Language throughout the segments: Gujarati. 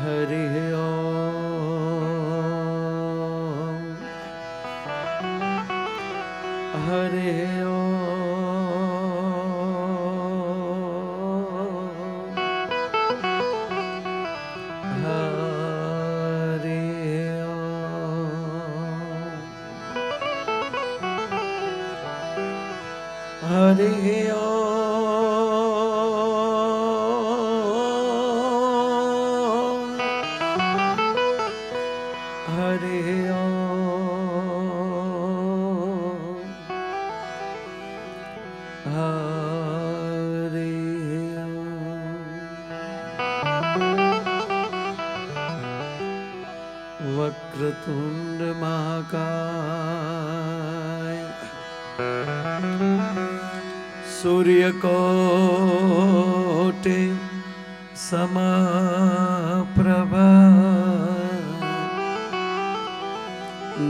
हरि ओम हरि ओम हरि ओम हरि ओम वक्रतुंड महाकाय सूर्यकोटि समप्रभा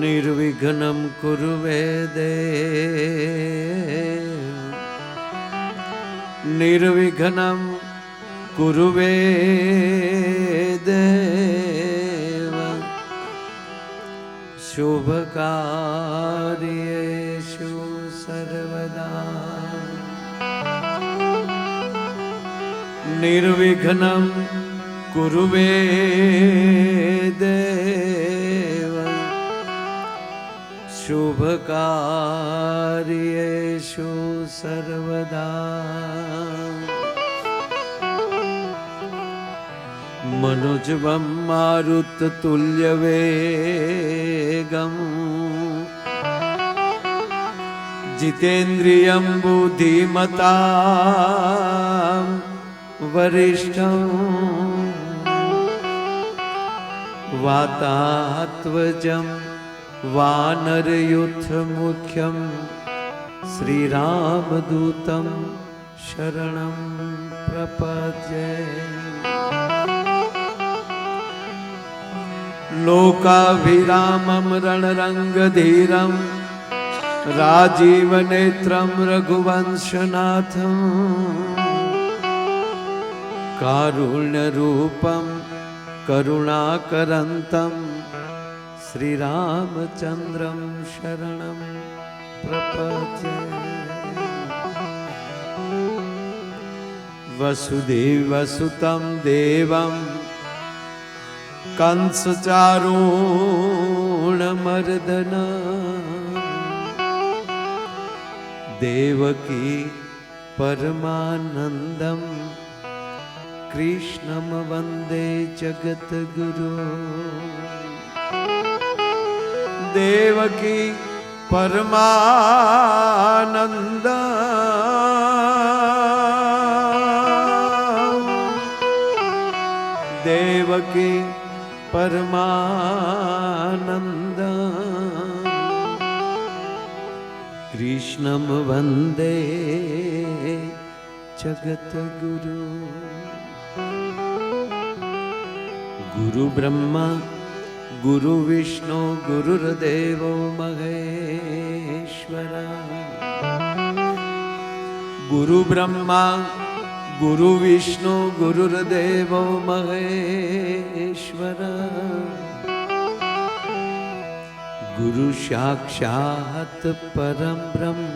निर्विघ्नं कुरु मे देव निर्विघ्नं कुरु मे देव शुभ कार्येषु सर्वदा निर्विघ्नं कुरु मे देव शुभ कार्येषु सर्वदा मनोजवं मारुततुल्यवेगं जितेन्द्रियं बुद्धिमतां वरिष्ठं वातात्मजं वानरयूथमुख्यं श्रीरामदूतं शरणं प्रपद्ये लोकाभिरामं रणरङ्गधीरं राजीवनेत्रं रघुवंशनाथं कारुण्यरूपं करुणाकरन्तं श्रीरामचन्द्रं शरणं प्रपद्ये वसुदेवसुतं देवं कंसचारूणमर्दन देवकी परमानन्दं कृष्णं वन्दे जगद्गुरु देवकी परमानन्द देवकी परमानन्द कृष्णं वन्दे जगद्गुरु गुरु ब्रह्मा गुरु विष्णु गुरुर्देवो महेश्वरा गुरु ब्रह्मा गुरु विष्णु गुरुर्देवो महेश्वरा गुरु साक्षात् परं ब्रह्म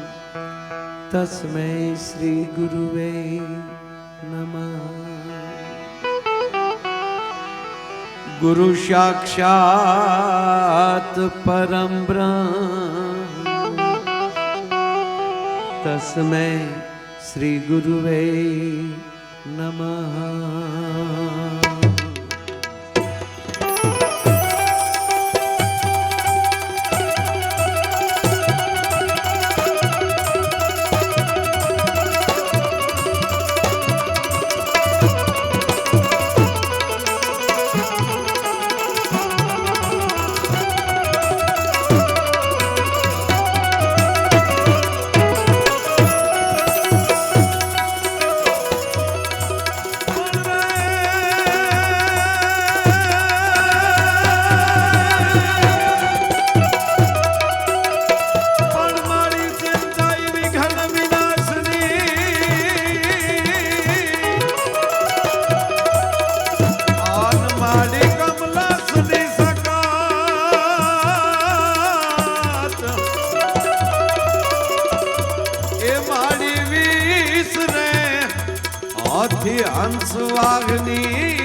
तस्मै श्री गुरुवे नमः गुरु साक्षात् परं ब्रह्म तस्मै श्री गुरुवे नमः હાથી હંસ વાઘની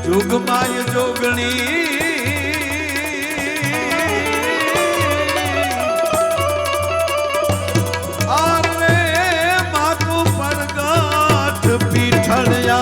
जुगमाय जोगणी आरे मातु परगाठ पीठणया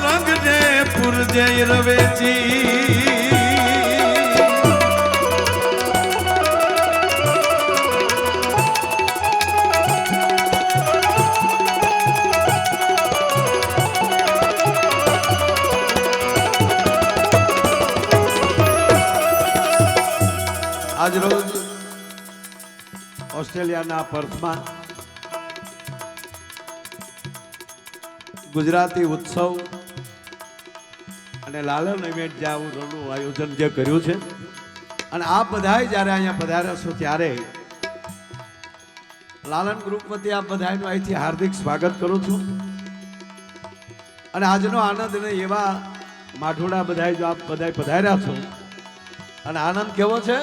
रंग ने पुरजे रवेची आज रोज ઓસ્ટ્રેલિયાના પર્થમાં ગુજરાતી ઉત્સવ અને લાલન ઇવેન્ટ જેવું આયોજન જે કર્યું છે અને આ બધાય જ્યારે અહીંયા પધાર્યા છો ત્યારે લાલન ગ્રુપ વતી આ બધાયનું અહીંથી હાર્દિક સ્વાગત કરું છું અને આજનો આનંદ ને એવા માઠોડા બધાય જો આપ બધાય પધાર્યા છો અને આનંદ કેવો છે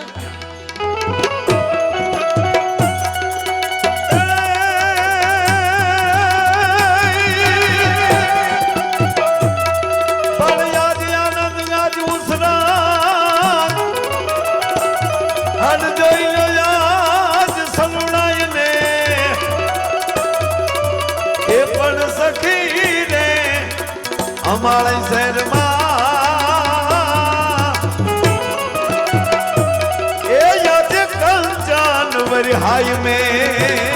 हमारे शहर ये याद कल जानवर हाय में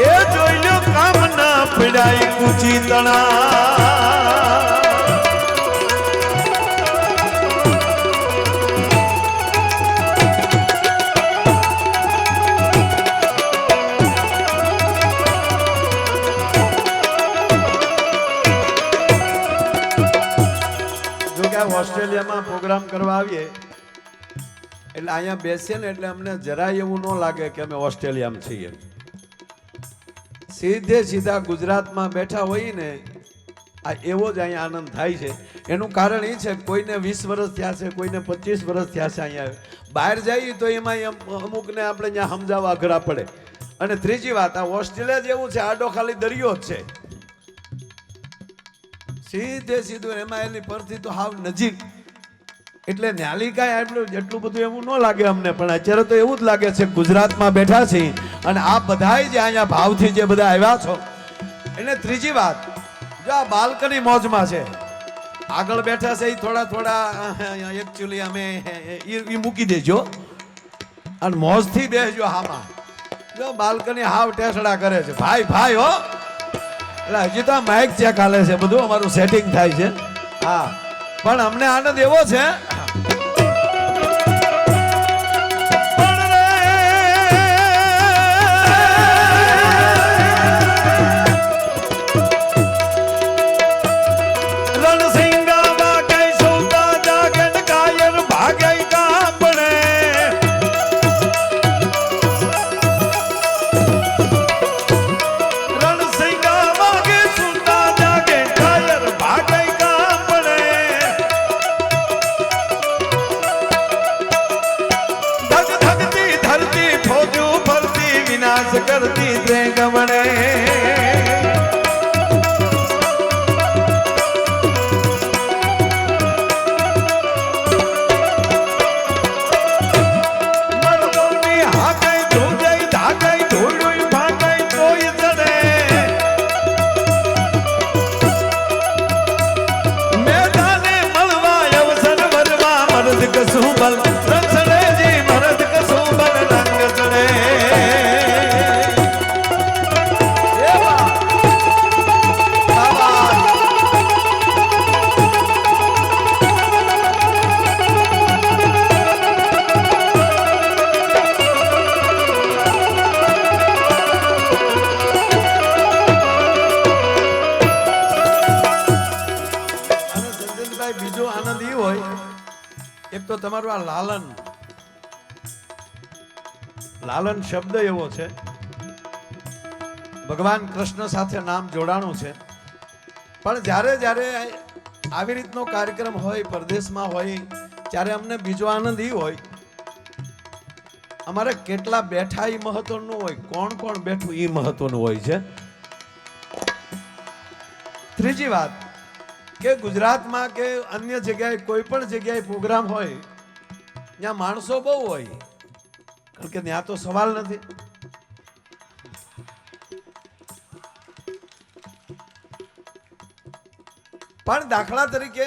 ये जो काम ना पड़ाई कुची तना जो क्या ऑस्ट्रेलिया में प्रोग्राम करवा आविए એટલે અહીંયા બેસીએ ને એટલે અમને જરાય એવું ન લાગે કે અમે ઓસ્ટ્રેલિયામાં છીએ સીધે સીધા ગુજરાતમાં બેઠા હોઈએ ને આ એવો જ અહીંયા આનંદ થાય છે એનું કારણ એ છે કોઈને 20 વર્ષ થયા છે કોઈને 25 વર્ષ થયા છે અહીંયા બહાર જઈએ તો એમાં અમુકને આપણે ત્યાં સમજાવવા અઘરા પડે અને ત્રીજી વાત આ ઓસ્ટ્રેલિયા જેવું છે આડો ખાલી દરિયો જ છે સીધે સીધું એમાં એની પરથી તો હાવ નજીક એટલે ન્યાલી કાંઈ એટલું બધું એવું ન લાગે અમને, પણ અત્યારે તો એવું જ લાગે છે ગુજરાતમાં બેઠા છીએ અને આ બધાય જે અહીંયા ભાવથી જે બધા આવ્યા છો. એટલે ત્રીજી વાત, જો આ બાલ્કની મોજમાં છે, આગળ બેઠા છે એ થોડા એકચ્યુઅલી અમે એ મૂકી દેજો અને મોજથી બેસજો. હામાં જો બાલ્કની હાવ ટેસડા કરે છે, ભાઈ ભાઈ હો. એટલે હજી તો માઇક ચેક હાલે છે, બધું અમારું સેટિંગ થાય છે. હા, પણ અમને આનંદ એવો છે કરતી તે ગમણે મરદોની હાકઈ ધોજઈ ધાકઈ ધોડુઈ ભાગઈ કોઈ ચડે મેદાને મળવા અવસર વરવા મરદ કસું બલ રંગડે જી મરદ કસું બલ રંગ ચડે. બીજો આનંદ એ હોય, એક તો તમારું આ લાલન લાલન શબ્દ એવો છે, ભગવાન કૃષ્ણ સાથે નામ જોડાણું છે. પણ જ્યારે જ્યારે આવી રીતનો કાર્યક્રમ હોય, પરદેશમાં હોય, ત્યારે અમને બીજો આનંદ એ હોય, અમારે કેટલા બેઠા એ મહત્વનું હોય, કોણ કોણ બેઠું એ મહત્વનું હોય છે. ત્રીજી વાત કે ગુજરાતમાં કે અન્ય જગ્યાએ કોઈ પણ જગ્યાએ પ્રોગ્રામ હોય ત્યાં માણસો બહુ હોય, કારણ કે ત્યાં તો સવાલ નથી. પણ દાખલા તરીકે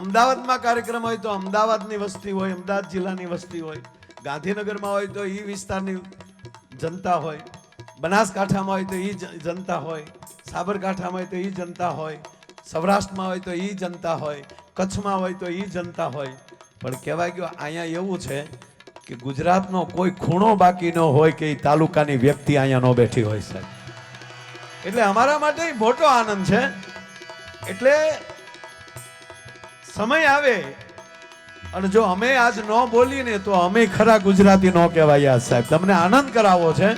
અમદાવાદમાં કાર્યક્રમ હોય તો અમદાવાદની વસ્તી હોય, અમદાવાદ જિલ્લાની વસ્તી હોય, ગાંધીનગરમાં હોય તો એ વિસ્તારની જનતા હોય, બનાસકાંઠામાં હોય તો એ જનતા હોય, સાબરકાંઠામાં હોય તો એ જનતા હોય, સૌરાષ્ટ્રમાં હોય તો એ જનતા હોય, કચ્છમાં હોય તો એ જનતા હોય. પણ કહેવાય ગયું અહીંયા એવું છે કે ગુજરાતનો કોઈ ખૂણો બાકી ન હોય કે એ તાલુકાની વ્યક્તિ અહીંયા ન બેઠી હોય સાહેબ. એટલે અમારા માટે મોટો આનંદ છે. એટલે સમય આવે અને જો અમે આજ ન બોલીને તો અમે ખરા ગુજરાતી ન કહેવાય સાહેબ. તમને આનંદ કરાવો છે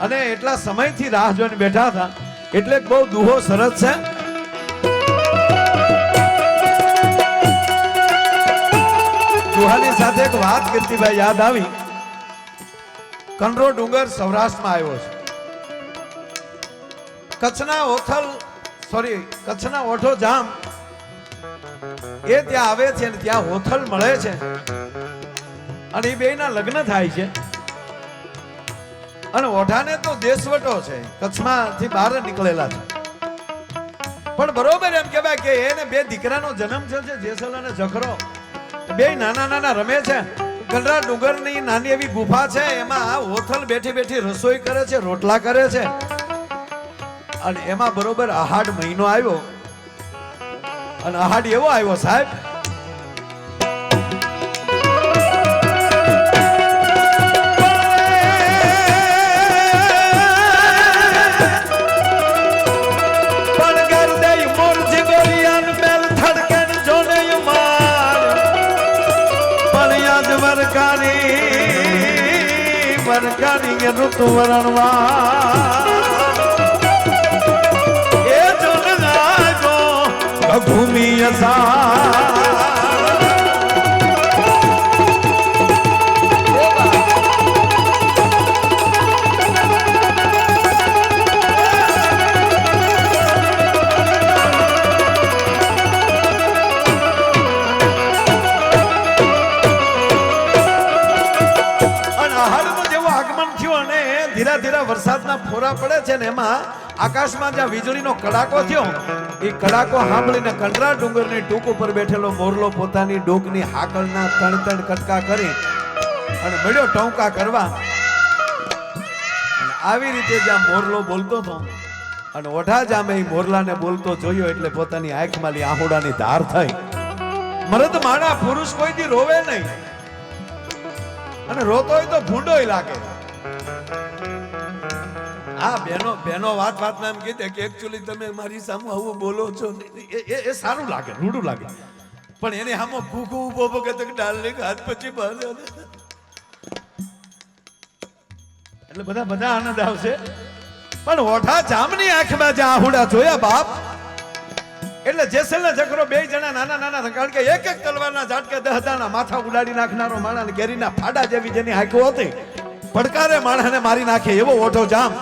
અને એટલા સમયથી રાહ જોઈને બેઠા હતા, એટલે બહુ દુહો સરસ છે. દુહાની સાથે એક વાત કીર્તિભાઈ યાદ આવી. કંડરો ડુંગર સૌરાષ્ટ્રમાં આવ્યો છે. કચ્છના ઓઠો જામ એ ત્યાં આવે છે અને ત્યાં હોથલ મળે છે અને એ બેયના લગ્ન થાય છે. અને ઓઠાને તો દેશવટો છે, કચ્છમાંથી બહાર નીકળેલા છે. પણ બરોબર એમ કહેવાય કે એને બે દીકરાનો જન્મ થયો છે, જેસલ અને જખરો. બે નાના નાના રમે છે. કંડરા ડુંગરની નાની એવી ગુફા છે, એમાં આ હોથલ બેઠી બેઠી રસોઈ કરે છે, રોટલા કરે છે. અને એમાં બરોબર આહાડ મહિનો આવ્યો અને આહાડ એવો આવ્યો સાહેબ, વરકાની ઋતુ વરણવા એ જન જાગો ભૂમિ અસા. ધીરા ધીરા વરસાદના ફોરા પડે છે ને એમાં આકાશમાં જ્યાં વીજળીનો કડાકો થયો એ કડાકો સાંભળીને કંડરા ડુંગરની ટૂંક ઉપર બેઠેલો મોરલો પોતાની ડોકની હાકલના ત્રણ ત્રણ કટકા કરી અને મળ્યો ટોંકા કરવા. અને આવી રીતે જ્યાં મોરલો બોલતો હતો અને ઓઢા જામે એ મોરલાને બોલતો જોયો એટલે પોતાની આંખમાં આહુડાની ધાર થઈ. મરદ માણા પુરુષ કોઈથી રોવે નહીં અને રોતો હોય તો ભૂંડોય લાગે. હા બેનો વાતમાં એમ કીધે કે એકચ્યુઅલી તમે મારી સામે આવું બોલો છો એ સારું લાગે, રૂડું લાગે, પણ એને સામે ભૂખું ઉભો કે ડાર્લિંગ હાથ પછી બહાર એટલે બધા આનંદ આવશે. પણ ઓઠા જામની આંખમાં જ્યાં આહુડા જોયા બાપ એટલે જેસલ ને જકરો બે જણા નાના કારણ કે એક તલવારના ઝાટકે 10 દાણા માથા ઉડાડી નાખનારો માણા ને કેરીના ફાડા જેવી જેની આંખો હતી પડકારે માણાને મારી નાખે એવો ઓઠો જામ.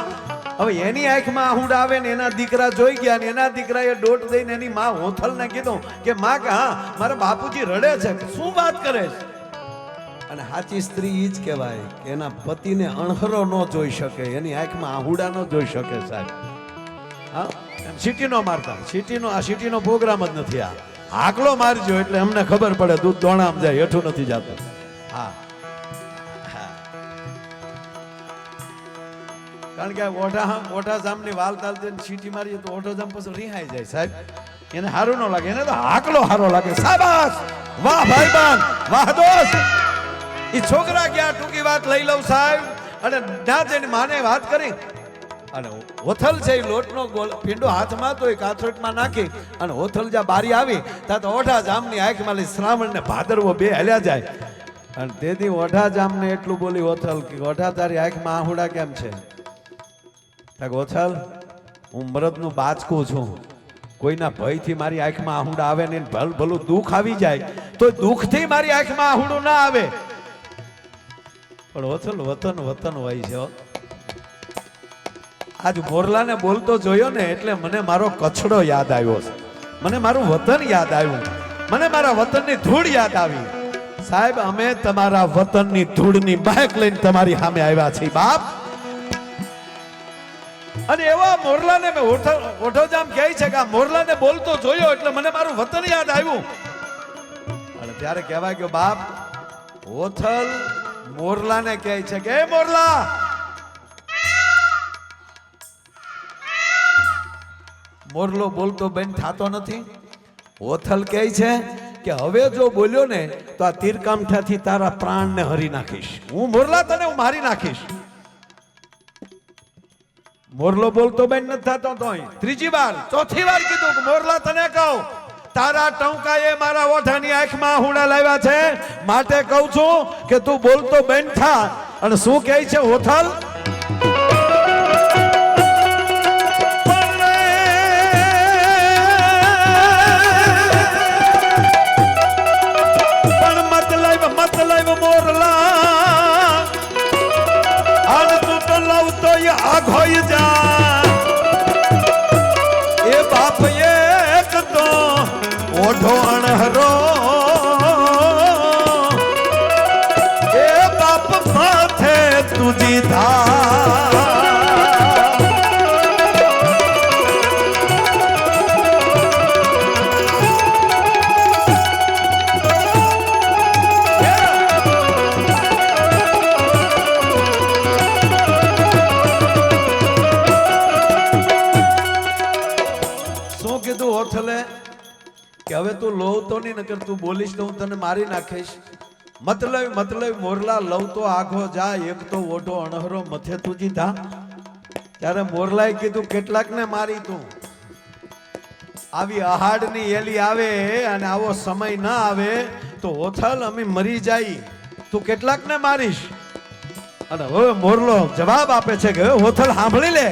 હવે એની આંખમાં આહુડા આવે ને એના દીકરા જોઈ ગયા ને એના દીકરાએ ડોટ દઈને એની માં હોથલને કીધું કે માં કે હા મારા બાપુજી રડે છે, શું વાત કરે છે? અને સાચી સ્ત્રી ઈ જ કહેવાય કે એના પતિને અણહરો ન જોઈ શકે, એની આંખમાં આહુડા ન જોઈ શકે સાહેબ. હા સિટી નો મારતા, સિટીનો પ્રોગ્રામ જ નથી. આ હાકલો મારજો એટલે અમને ખબર પડે દૂધ દોણામ જાય, હેઠું નથી જતું. હા કારણ કે ઓઠા જામની વાલ તાલ સિટી મારીએ તો ઓઠો જામ પછી રિહાઈ જાય સાહેબ. એને સારું ન લાગે, એને તો હાકલો સારો લાગે. શાબાશ, વાહ ભાઈબાન, વાહ દોસ્ત. એ છોકરા ગયા ટૂંકી વાત લઈ લઉં સાહેબ. અને ના જઈને માને વાત કરી અને હોથલ છે એ લોટનો પીંડો હાથમાં તો એ કાથરોટમાં નાખી અને હોથલ જ્યાં બારી આવી ત્યાં તો ઓઢા જામની આંખમાં લઈ શ્રાવણ ને ભાદરવો બે હલ્યા જાય. અને તેથી ઓઢા જામને એટલું બોલી હોથલ કે ઓઢા તારી આંખમાં આહુડા કેમ છે? હોથલ હું મરદનું બાચકું છું, કોઈના ભયથી મારી આંખમાં આહુડા આવે ને ભલું દુઃખ આવી જાય તો દુઃખથી મારી આંખમાં આહુડું ના આવે. પણ હોથલ વતન હોય છે. આજ મોરલાને બોલતો જોયો ને એટલે મને મારો કચડો યાદ આવ્યો છે, મને મારું વતન યાદ આવ્યું, મને મારા વતનની ધૂળ યાદ આવી. સાહેબ અમે તમારા વતનની ધૂળની મહેક લઈને તમારી સામે આવ્યા છીએ બાપ. અને એવા મોરલાને મેં ઓઠોજામ કહે છે કે આ મોરલાને બોલતો જોયો એટલે મને મારું વતન યાદ આવ્યું. અને ત્યારે કહેવાય કે બાપ હોથલ મોરલાને કહે છે કે મોરલા મોરલો બોલતો બેન થાતો નથી. હોથલ કહે છે કે હવે જો બોલ્યો ને તો આ તીરકામઠાથી તારા પ્રાણને હરી નાખીશ. હું મોરલા તને હું મારી નાખીશ. મોરલો બોલતો બેન નથી થતો તોય ત્રીજી વાર ચોથી વાર કીધું કે મોરલા તને કહું તારા ટંકાએ મારા ઓઠાની આંખમાં આહુડા લાવ્યા છે માટે કહું છું કે તું બોલતો બેન થા. અને શું કહે છે હોથલ? મતલબ મોરલા આને તું તો લાવતો આઘોઈ જા. એ બાપ એક તો ઓઢો અણહરો, એ બાપ માથે તુજી ધા. કે હવે તું લવ તો નહીં, નકર તું બોલીશ તો હું તને મારી નાખીશ. મતલબ મોરલા લવ તો આઘો જા, એક તો ઓઢો અણહરો મથે તુજી ધા. ત્યારે મોરલાએ કીધું કેટલાક ને મારી તું, આવી અહાડની એલી આવે અને આવો સમય ના આવે તો હોથલ અમે મરી જાય, તું કેટલાક ને મારીશ. અને હવે મોરલો જવાબ આપે છે કે હોથલ સાંભળી લે.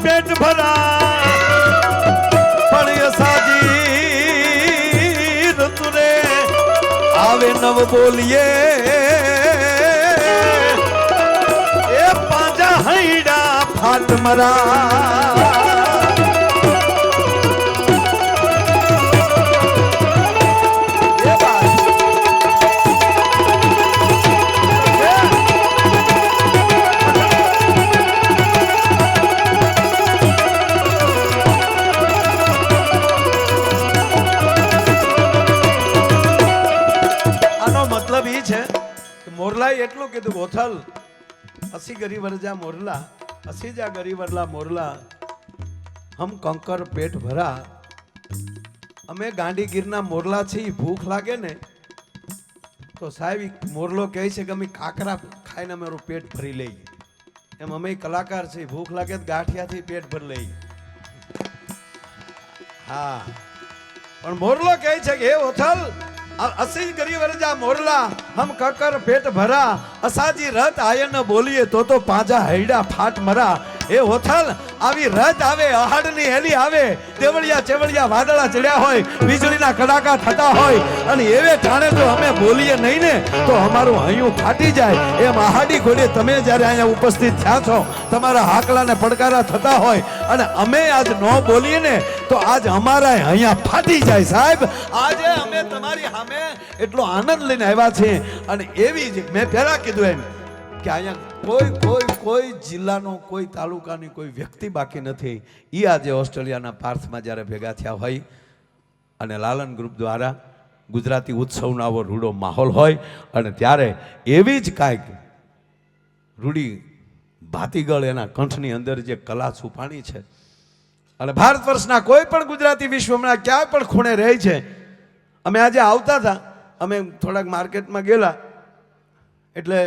પેટ ભરા પણ સાજી ઋતુરે આવે નવ બોલીએ એ પાંજા હૈડા ફાટ મરા મોરલાએ એટલું કીધું ગોથલ અસી ગરી વરજા મોરલા અસી જા ગરી વરલા મોરલા હમ કંકર પેટ ભરા અમે ગાંડીગીરના મોરલા છે ભૂખ લાગે ને તો સાહેબ મોરલો કહે છે કે અમે કાકરા ખાઈને અમારું પેટ ભરી લઈએ એમ અમે કલાકાર છે ભૂખ લાગે તો ગાંઠિયાથી પેટ ભરી લઈએ હા પણ મોરલો કહે છે કે હે ઓથલ અસી ગરી વરજા મોરલા હમ કકર પેટ ભરા અસાજી રત આયન બોલીએ તો પાંજા હૈડા ફાટ મરા એ હોથલ આવી રત આવે અહાડની હેલી આવે દેવળિયા ચેવળિયા વાદળા ચડ્યા હોય વીજળીના કડાકા થતા હોય અને એવે ઠાણે જો અમે બોલીએ નહીં ને તો અમારું હૈયું ફાટી જાય એમ આહાડી ઘોડે તમે જ્યારે અહીંયા ઉપસ્થિત થયા છો તમારા હાકલાને પડકારા થતા હોય અને અમે આજ ન બોલીએ ને તો આજ અમારા અહીંયા ફાટી જાય સાહેબ આજે અમે તમારી સામે એટલો આનંદ લઈને આવ્યા છીએ અને એવી જ મેં પહેલા કીધું એમ કે અહીંયા કોઈ જિલ્લાનો કોઈ તાલુકાની કોઈ વ્યક્તિ બાકી નથી એ આજે ઓસ્ટ્રેલિયાના પાર્થમાં જ્યારે ભેગા થયા હોય અને લાલન ગ્રુપ દ્વારા ગુજરાતી ઉત્સવનો આવો રૂડો માહોલ હોય અને ત્યારે એવી જ કાંઈક રૂડી ભાતીગળ એના કંઠની અંદર જે કલા છુપાણી છે અને ભારત વર્ષના કોઈ પણ ગુજરાતી વિશ્વમાં ક્યાંય પણ ખૂણે રહે છે અમે આજે આવતા હતા અમે થોડાક માર્કેટમાં ગયેલા એટલે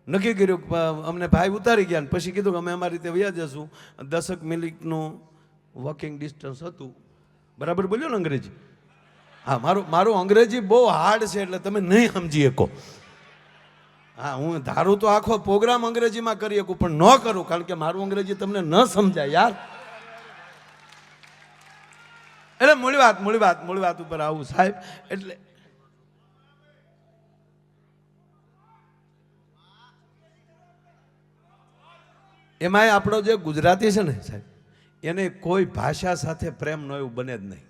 નક્કી કર્યું અમને ભાઈ ઉતારી ગયા ને પછી કીધું કે અમે અમારી રીતે વયા જશું 10 મિનિટનું વોકિંગ ડિસ્ટન્સ હતું બરાબર બોલ્યો ને અંગ્રેજી હા મારું અંગ્રેજી બહુ હાર્ડ છે એટલે તમે નહીં સમજી શકો હા હું ધારું તો આખો પ્રોગ્રામ અંગ્રેજીમાં કરી શકું પણ ન કરું કારણ કે મારું અંગ્રેજી તમને ન સમજાય યાર એટલે મૂળ વાત ઉપર આવું સાહેબ એટલે એમાંય આપણો જે ગુજરાતી છે ને સાહેબ એને કોઈ ભાષા સાથે પ્રેમ ન એવું બને જ નહીં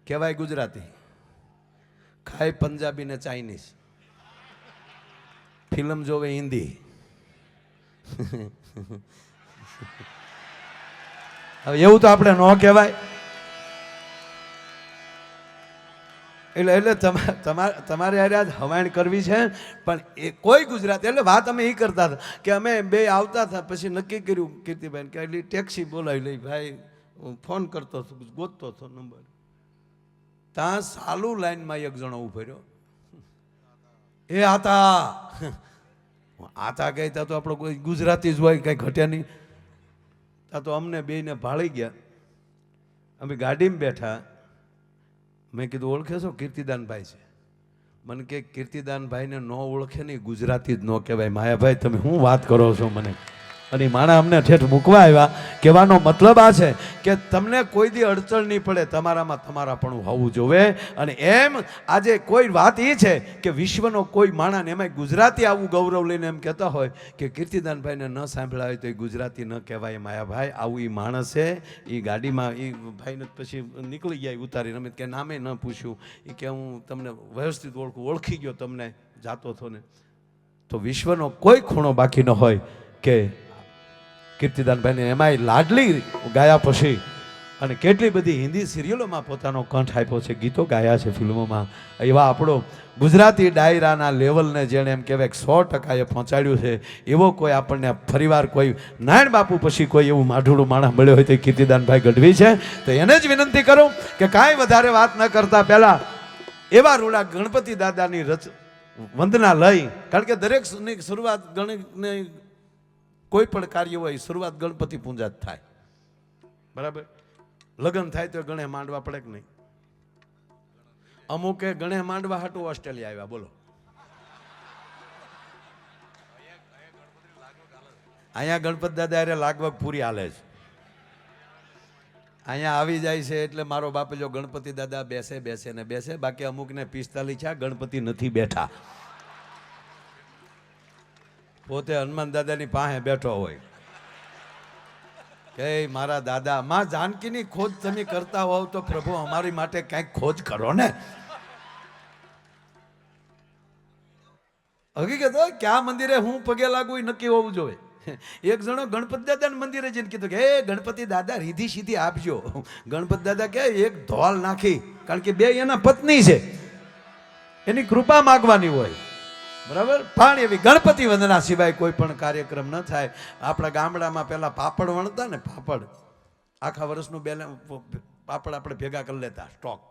કહેવાય ગુજરાતી ખાય પંજાબી ને ચાઇનીઝ ફિલ્મ જોવે હિન્દી હવે એવું તો આપણે ન કહેવાય એટલે તમારે યાર આજ હવાણ કરવી છે પણ એ કોઈ ગુજરાતી એટલે વાત અમે એ કરતા હતા કે અમે બે આવતા હતા પછી નક્કી કર્યું કીર્તિભાઈ કે એટલી ટેક્સી બોલાવી લઈ ભાઈ ફોન કરતો હતો ગોતતો હતો નંબર ત્યાં સાલું લાઈનમાં એક જણો ઉભો રહ્યો એ આતા કહેતા તો આપણો કોઈ ગુજરાતી જ હોય કંઈ ઘટ્યા નહીં ત્યાં તો અમને બેને ભાળી ગયા અમે ગાડીમાં બેઠા મેં કીધું ઓળખે છો કીર્તિદાનભાઈ છે મને કે કીર્તિદાનભાઈને ન ઓળખે નહીં ગુજરાતી જ ન કહેવાય માયાભાઈ તમે શું વાત કરો છો મને અને માણા અમને ઠેઠ મૂકવા આવ્યા કહેવાનો મતલબ આ છે કે તમને કોઈ દી અડચણ નહીં પડે તમારામાં તમારાપણું હોવું જોવે અને એમ આજે કોઈ વાત એ છે કે વિશ્વનો કોઈ માણસ એમાં ગુજરાતી આવું ગૌરવ લઈને એમ કહેતા હોય કે કીર્તિદાનભાઈને ન સાંભળ્યા હોય તો એ ગુજરાતી ન કહેવાય માયાભાઈ આવું એ માણસ છે એ ગાડીમાં એ ભાઈને પછી નીકળી ગયા ઉતારીને અમે કે નામે ન પૂછ્યું એ કે હું તમને વ્યવસ્થિત ઓળખી ગયો તમને જાતો હતો ને તો વિશ્વનો કોઈ ખૂણો બાકી ન હોય કે કીર્તિદાનભાઈને એમાંય લાડલી ગાયા પછી અને કેટલી બધી હિન્દી સિરિયલોમાં પોતાનો કંઠ આપ્યો છે ગીતો ગાયા છે ફિલ્મોમાં એવા આપણો ગુજરાતી ડાયરાના લેવલને જેણે એમ કહેવાય 100% એ પહોંચાડ્યું છે એવો કોઈ આપણને ફરીવાર કોઈ નારાયણ બાપુ પછી કોઈ એવું માઢુડું માણસ મળ્યો હોય તો કીર્તિદાનભાઈ ગઢવી છે તો એને જ વિનંતી કરું કે કાંઈ વધારે વાત ન કરતા પહેલા એવા રૂડા ગણપતિ દાદાની વંદના લઈ કારણ કે દરેકની શરૂઆત ગણને કોઈ પણ કાર્ય હોય શરૂઆત ગણપતિ પૂજા જ થાય બરાબર લગ્ન થાય તો ગણે માંડવા પડે કે નહીં અમુકે ગણે માંડવા હાટું ઓસ્ટ્રેલિયા આવ્યા બોલો અહીંયા ગણપત દાદા અરે લાગવગ પૂરી હાલે છે અહીંયા આવી જાય છે એટલે મારો બાપ જો ગણપતિ દાદા બેસે બાકી અમુકને 45 છે ગણપતિ નથી બેઠા પોતે હનુમાન દાદાની પાસે બેઠો હોય કે મારા દાદા માં જાનકીની ખોજ તમે કરતા હોવ તો પ્રભુ અમારી માટે કંઈક ખોજ કરો ને. હકીકત હોય ક્યાં મંદિરે હું પગે લાગુ એ નક્કી હોવું જોઈએ. એક જણો ગણપતિ દાદાના મંદિરે જઈને કીધું કે હે ગણપતિ દાદા રીધી સીધી આપજો. ગણપતિ દાદા કે એક ધોલ નાખી, કારણ કે બે એના પત્ની છે, એની કૃપા માગવાની હોય, બરાબર. પણ એવી ગણપતિ વંદના સિવાય કોઈ પણ કાર્યક્રમ ન થાય. આપણા ગામડામાં પેલા પાપડ વણતા ને, પાપડ આખા વર્ષનું પાપડ આપણે ભેગા કરી લેતા સ્ટોક.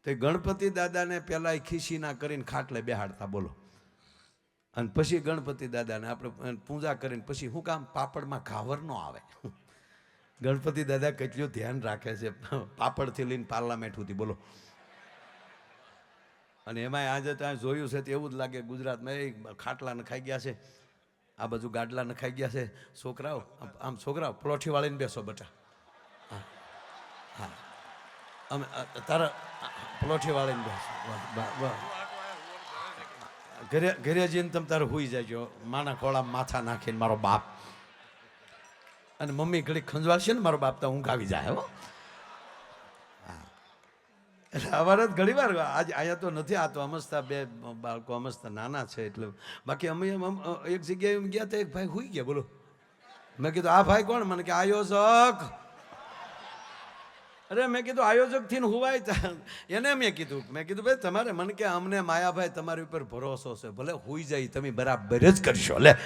તો ગણપતિ દાદાને પેલા ખીસીના કરીને ખાટલે બેહાડતા, બોલો. અને પછી ગણપતિ દાદાને આપણે પૂજા કરીને પછી શું કામ પાપડમાં ઘાવર ન આવે. ગણપતિ દાદા કેટલું ધ્યાન રાખે છે પાપડથી લઈને પાર્લામેન્ટ સુધી, બોલો. અને એમાંય આજે ત્યાં જોયું છે તો એવું જ લાગે ગુજરાતમાં એ ખાટલા નખાઈ ગયા છે, આ બાજુ ગાડલા નખાઈ ગયા છે. છોકરાઓ આમ છોકરાઓ પ્લોઠી વાળીને બેસો બેટા. હા હા અમે તારા પ્લોઠી વાળીને બેસો. ઘરે ઘરે જઈને તમે તારે હુઈ જાયજો, માના ખોળામાં માથા નાખીને મારો બાપ. અને મમ્મી ઘડી ખંજવાળશે ને મારો બાપ તો ઊંઘ આવી જાય. હો એટલે અમારે ઘણી વાર આજ અહીંયા તો નથી, આ તો અમસ્તા બે બાળકો અમસ્તા નાના છે એટલે. બાકી અમે એક જગ્યાએ ગયા તો એક ભાઈ હુઈ ગયા, બોલો. મેં કીધું આ ભાઈ કોણ? મને કે આયોજક. અરે મેં કીધું આયોજક થી હુવાય એને. મેં કીધું ભાઈ તમારે, મને કે અમને માયાભાઈ તમારી ઉપર ભરોસો છે, ભલે હુઈ જાય તમે બરાબર જ કરશો. લે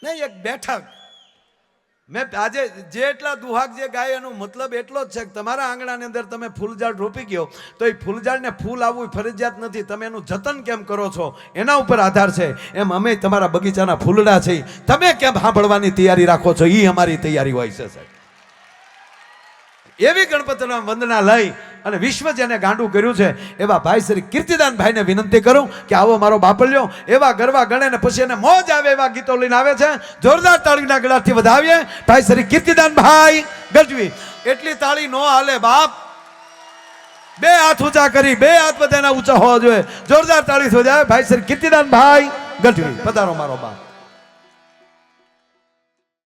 નહીં એક બેઠક મેં આજે જેટલા દુહાક જે ગાય એનો મતલબ એટલો જ છે કે તમારા આંગણાની અંદર તમે ફૂલઝાડ રોપી ગયો તો એ ફૂલઝાડને ફૂલ આવવું ફરજિયાત નથી, તમે એનું જતન કેમ કરો છો એના ઉપર આધાર છે. એમ અમે તમારા બગીચાના ફૂલડા છે, તમે કેમ સાંભળવાની તૈયારી રાખો છો એ અમારી તૈયારી હોય છે સાહેબ. એવી ગણપતિના વંદના લઈ અને વિશ્વ જેને ગાંડું કર્યું છે એવા ભાઈ શ્રી કીર્તિદાન ભાઈને વિનંતી કરું કે આવો મારો બાપલ્યો. એવા ગરબા ગણે ને પછી એને મોજ આવે એવા ગીતો લઈને આવે છે. જોરદાર તાળીના ગળાથી વધાવીએ ભાઈ શ્રી કીર્તિદાન ભાઈ ગજવી. એટલી તાળી નો હાલે બાપ, બે હાથ ઊંચા કરી, બે હાથ બધાના ઊંચા હોવા જોઈએ. જોરદાર તાળી થઈ જાય ભાઈ શ્રી કીર્તિદાન ભાઈ ગજવી. પધારો મારો બાપ.